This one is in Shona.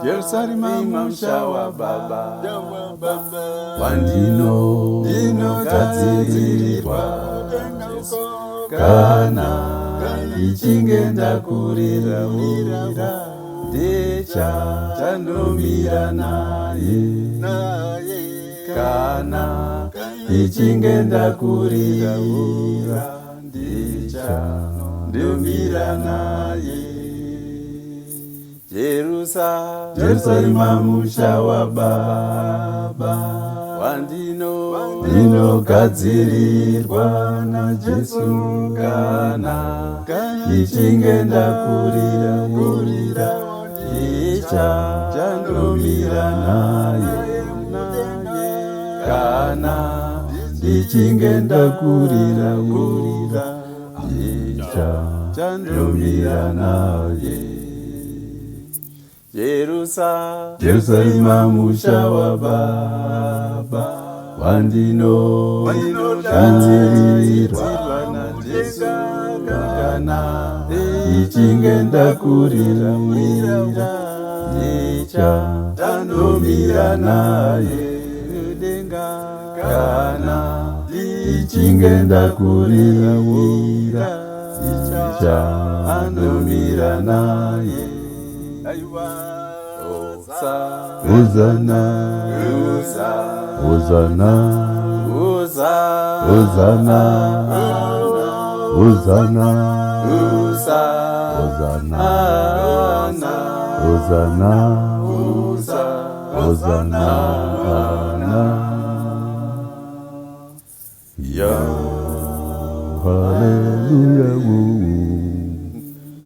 Yerusalema msha wa Baba, wandino gadzirirwa kana ichingenda kurira ndecha chandomira naye kana ichingenda kurira ndecha ndomira naye. Yerusalema musha wa Baba, wandino gadzirirwa na Jesu kana ichingenda kurira icha chandomira naye kana ichingenda kurira icha chandomira naye. Yerusalema musha wa Baba, wandino gadzirirwa na Jesu kana ichingenda kurira icha chandomira naye kana ichingenda kurira icha chandomira naye. Hosanna, Hosanna, Hosanna, Hosanna, Hosanna, Hosanna, Hallelujah.